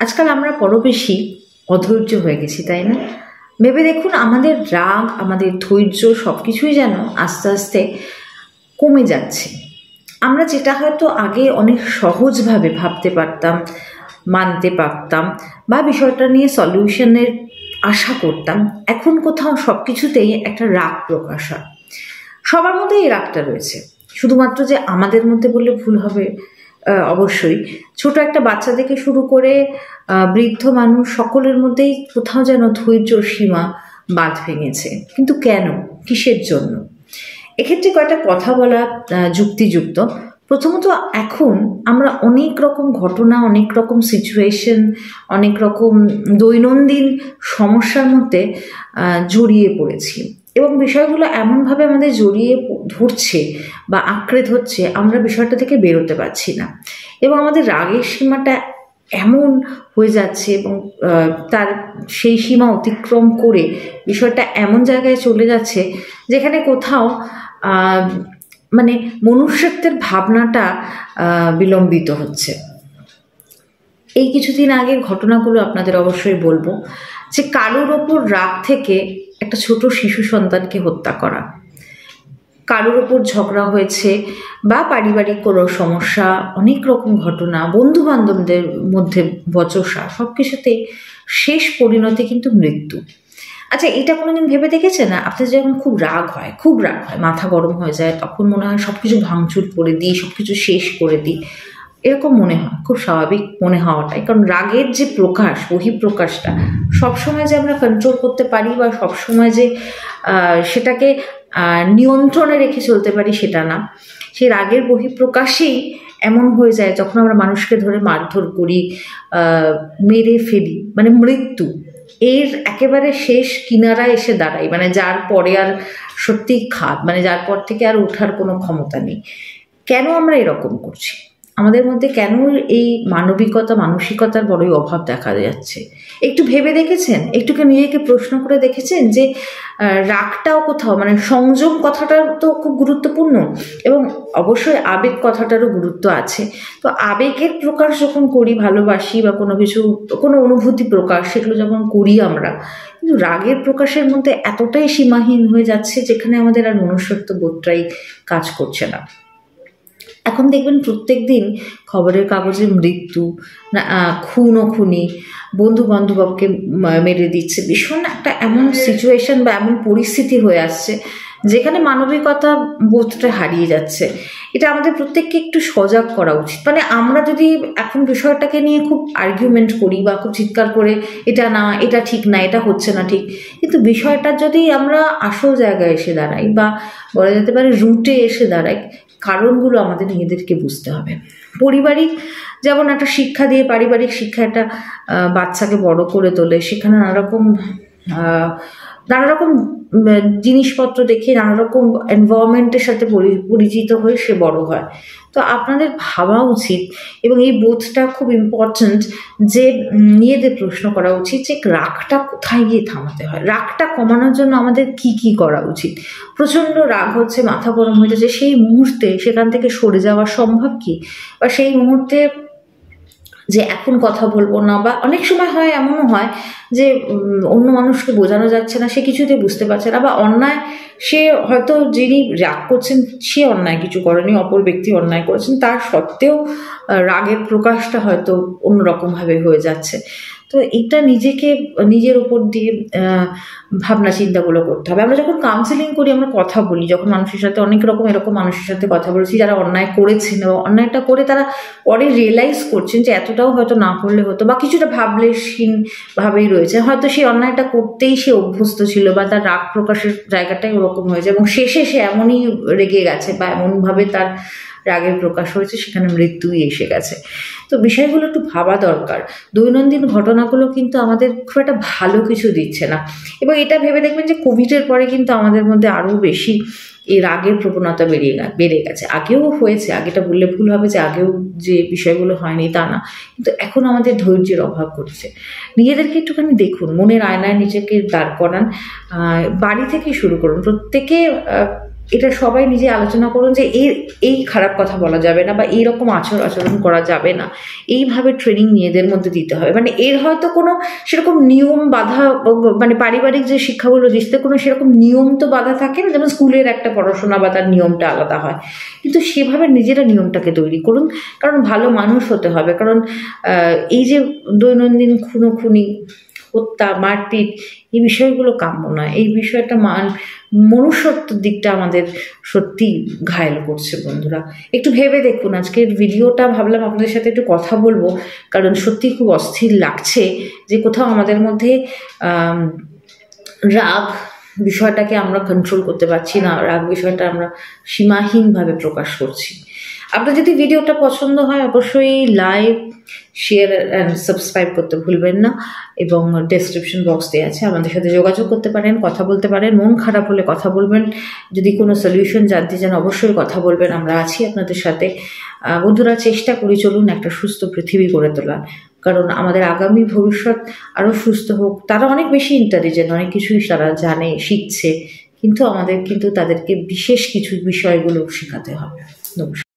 আজকাল আমরা বড় বেশি অধৈর্য হয়ে গেছি, তাই না? ভেবে দেখুন, আমাদের রাগ, আমাদের ধৈর্য সব কিছুই যেন আস্তে আস্তে কমে যাচ্ছে। আমরা যেটা হয়তো আগে অনেক সহজভাবে ভাবতে পারতাম, মানতে পারতাম, বা বিষয়টা নিয়ে সলিউশনের আশা করতাম, এখন কোথাও সব কিছুতেই একটা রাগ প্রকাশ হয়। সবার মধ্যে এই রাগটা রয়েছে, শুধুমাত্র যে আমাদের মধ্যে বললে ভুল হবে। অবশ্যই ছোট একটা বাচ্চা থেকে শুরু করে বৃদ্ধ মানুষ সকলের মধ্যেই কোথাও যেন ধৈর্যর সীমা বাঁধ ভেঙেছে। কিন্তু কেন, কিসের জন্য? এক্ষেত্রে কয়েকটা কথা বলা যুক্তিযুক্ত। প্রথমত, এখন আমরা অনেক রকম ঘটনা, অনেক রকম সিচুয়েশন, অনেক রকম দৈনন্দিন সমস্যার মধ্যে জড়িয়ে পড়েছি, এবং বিষয়গুলো এমনভাবে আমাদের জড়িয়ে ধরছে বা আঁকড়ে ধরছে, আমরা বিষয়টা থেকে বেরোতে পারছি না, এবং আমাদের রাগের সীমাটা এমন হয়ে যাচ্ছে, এবং তার সেই সীমা অতিক্রম করে বিষয়টা এমন জায়গায় চলে যাচ্ছে যেখানে কোথাও মানে মনুষ্যত্বের ভাবনাটা বিলম্বিত হচ্ছে। এই কিছুদিন আগের ঘটনাগুলো আপনাদের অবশ্যই বলবো, যে কারোর ওপর রাগ থেকে একটা ছোট শিশু সন্তানকে হত্যা করা, কারোর ওপর ঝগড়া হয়েছে বা পারিবারিক কোনো সমস্যা, অনেক রকম ঘটনা, বন্ধু বান্ধবদের মধ্যে বচসা, সব কিছুতেই শেষ পরিণতি কিন্তু মৃত্যু। আচ্ছা, এটা কোনোদিন ভেবে দেখেছেন না? আপনার যখন খুব রাগ হয়, মাথা গরম হয়ে যায়, তখন মনে হয় সব কিছু ভাঙচুর করে দিই, সব কিছু শেষ করে দিই, এরকম মনে হয়। খুব স্বাভাবিক মনে হওয়াটাই, কারণ রাগের যে প্রকাশ, বহিঃপ্রকাশটা সবসময় যে আমরা কন্ট্রোল করতে পারি বা সবসময় যে সেটাকে নিয়ন্ত্রণে রেখে চলতে পারি সেটা না। সেই রাগের বহিঃপ্রকাশেই এমন হয়ে যায় যখন আমরা মানুষকে ধরে মারধর করি, মেরে ফেলি, মানে মৃত্যু এর একেবারে শেষ কিনারায় এসে দাঁড়াই, মানে যার পরে আর সত্যি মানে যার পর থেকে আর ওঠার কোনো ক্ষমতা নেই। কেন আমরা এরকম করছি? আমাদের মধ্যে কেন এই মানবিকতা, মানসিকতার বড়ই অভাব দেখা যাচ্ছে? একটু ভেবে দেখেছেন? একটুকে নিজেকে প্রশ্ন করে দেখেছেন যে রাগটাও কোথাও, মানে সংযম কথাটা তো খুব গুরুত্বপূর্ণ, এবং অবশ্যই আবেগ কথাটারও গুরুত্ব আছে। তো আবেগের প্রকাশ যখন করি, ভালোবাসি বা কোনো কিছু, কোনো অনুভূতি প্রকাশ, সেগুলো যখন করি আমরা, কিন্তু রাগের প্রকাশের মধ্যে এতটাই সীমাহীন হয়ে যাচ্ছে যেখানে আমাদের আর মনুষ্যত্ব বোধটাই কাজ করছে না। এখন দেখবেন প্রত্যেক দিন খবরের কাগজে মৃত্যু, খুন ও খুনি, বন্ধু বান্ধবকে মেরে দিচ্ছে, ভীষণ একটা এমন সিচুয়েশন বা এমন পরিস্থিতি হয়ে আসছে যেখানে মানবিকতা বোধটা হারিয়ে যাচ্ছে। এটা আমাদের প্রত্যেককে একটু সজাগ করা উচিত। মানে আমরা যদি এখন বিষয়টাকে নিয়ে খুব আর্গুমেন্ট করি বা খুব চিৎকার করে এটা না, এটা ঠিক না, এটা হচ্ছে না ঠিক, কিন্তু বিষয়টা যদি আমরা আসল জায়গায় এসে দাঁড়াই বা বলা যেতে পারে রুটে এসে দাঁড়াই, কারণগুলো আমাদের নিজেদেরকে বুঝতে হবে। পারিবারিক যেমন একটা শিক্ষা দিয়ে, পারিবারিক শিক্ষা একটা বাচ্চাকে বড় করে তোলে, সেখানে নানা রকম জিনিসপত্র দেখে, নানা রকম এনভায়রনমেন্টের সাথে পরিচিত হয়ে সে বড় হয়। তো আপনাদের ভাবা উচিত, এবং এই বোধটা খুব ইম্পর্ট্যান্ট, যে নিজেদের প্রশ্ন করা উচিত যে রাগটা কোথায় গিয়ে থামাতে হয়, রাগটা কমানোর জন্য আমাদের কি কি করা উচিত। প্রচণ্ড রাগ হচ্ছে, মাথা গরম হয়ে যাচ্ছে, সেই মুহূর্তে সেখান থেকে সরে যাওয়া সম্ভব কি? বা সেই মুহূর্তে যে এখন কথা বলবো না, বা অনেক সময় হয়, এমনও হয় যে অন্য মানুষকে বোঝানো যাচ্ছে না, সে কিছুতে বুঝতে পারছে না, বা অন্যায়, সে হয়তো যিনি রাগ করছেন সে অন্যায় কিছু করেনি, অপর ব্যক্তি অন্যায় করেছেন, তার সত্ত্বেও রাগের প্রকাশটা হয়তো অন্যরকমভাবে হয়ে যাচ্ছে। তো এটা নিজের উপর দিয়ে ভাবনা চিন্তাগুলো করতে হবে। আমরা যখন কাউন্সেলিং করি, আমরা কথা বলি যখন মানুষের সাথে, অনেক রকম এরকম মানুষের সাথে কথা বলেছি যারা অন্যায় করেছেন, এবং অন্যায়টা করে তারা পরে রিয়েলাইজ করছেন যে এতটাও হয়তো না করলে হতো, বা কিছুটা ভাবলেশহীন ভাবেই রয়েছে, হয়তো সেই অন্যায়টা করতেই সে অভ্যস্ত ছিল, বা তার রাগ প্রকাশের জায়গাটাই ওরকম হয়েছে, এবং শেষে সে এমনই রেগে গেছে বা এমনভাবে তার রাগের প্রকাশ হয়েছে, সেখানে মৃত্যুই এসে গেছে। তো বিষয়গুলো একটু ভাবা দরকার। দৈনন্দিন ঘটনাগুলো কিন্তু আমাদের খুব একটা ভালো কিছু দিচ্ছে না, এবং এটা ভেবে দেখবেন যে কোভিডের পরে কিন্তু আমাদের মধ্যে আরও বেশি এই রাগের প্রবণতা বেড়ে গেছে। আগেও হয়েছে, আগেটা বললে ভুল হবে যে আগেও যে বিষয়গুলো হয়নি তা না, কিন্তু এখন আমাদের ধৈর্যের অভাব করছে। নিজেদেরকে একটুখানি দেখুন, মনের আয়নায় নিজেকে দাঁড় করান, বাড়ি থেকে শুরু করুন। প্রত্যেকে এটা সবাই নিজে আলোচনা করুন যে এই খারাপ কথা বলা যাবে না বা এইরকম আচরণ করা যাবে না, এইভাবে ট্রেনিং নিজেদের মধ্যে দিতে হবে। মানে এর হয়তো কোনো সেরকম নিয়ম বাধা, মানে পারিবারিক যে শিক্ষাগুলো দিচ্ছে কোনো সেরকম নিয়ম তো বাধা থাকে না, যেমন স্কুলের একটা পড়াশোনা বা তার নিয়মটা আলাদা হয়, কিন্তু সেভাবে নিজেরা নিয়মটাকে তৈরি করুন। কারণ ভালো মানুষ হতে হবে। কারণ এই যে দৈনন্দিন খুনোখুনি, হত্যা, মারপিট, এই বিষয়গুলো কাম্য নয়। এই বিষয়টা মনুষ্যত্বের দিকটা আমাদের সত্যি ঘায়েল করছে। বন্ধুরা, একটু ভেবে দেখুন। আজকের ভিডিওটা ভাবলাম আপনাদের সাথে একটু কথা বলবো, কারণ সত্যি খুব অস্থির লাগছে যে কোথাও আমাদের মধ্যে রাগ বিষয়টাকে আমরা কন্ট্রোল করতে পারছি না, রাগ বিষয়টা আমরা সীমাহীনভাবে প্রকাশ করছি। আপনার যদি ভিডিওটা পছন্দ হয় অবশ্যই লাইক, শেয়ার অ্যান্ড সাবস্ক্রাইব করতে ভুলবেন না, এবং ডেসক্রিপশন বক্স দেওয়া আছে, আমাদের সাথে যোগাযোগ করতে পারেন, কথা বলতে পারেন। মন খারাপ হলে কথা বলবেন, যদি কোনো সলিউশন জানতে চান অবশ্যই কথা বলবেন, আমরা আছি আপনাদের সাথে। বন্ধুরা, চেষ্টা করি চলুন একটা সুস্থ পৃথিবী গড়ে তোলার, কারণ আমাদের আগামী ভবিষ্যৎ আরও সুস্থ হোক। তারা অনেক বেশি ইন্টেলিজেন্ট, অনেক কিছুই তারা জানে, শিখছে, কিন্তু আমাদের তাদেরকে বিশেষ কিছু বিষয়গুলো শেখাতে হবে। নমস্কার।